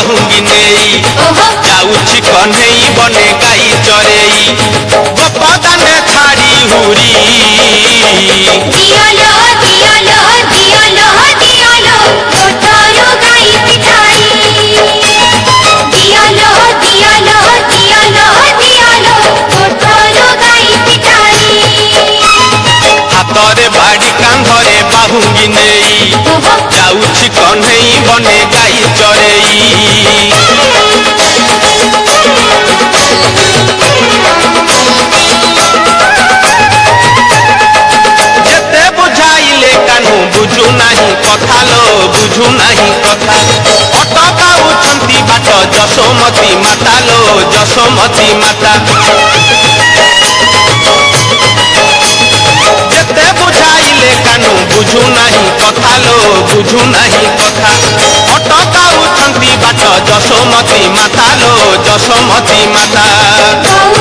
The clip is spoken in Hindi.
बाहुंगी नेई जाऊछि कन्हई बने गाई चरेई गोपदाने छाड़ी हुरी दियालो दियालो दियालो दियालो कोठारो गाई पिठाई दियालो दियालो दियालो दियालो कोठारो गाई पिठाई हातरे बाड़ी कांधरे बाहुंगी नेई जाऊछि कन्हई बने गाई चरेई जेते बुझाइले कानू बुझु नाही कथा लो बुझु नाही कथा अटकाउछंती बाट जसोमती माता लो जसोमती माता जेते बुझाइले कानू बुझु नाही कथा लो बुझु नाही कथा अटकाउछंती बाट जसोमती माता लो जसोमती माता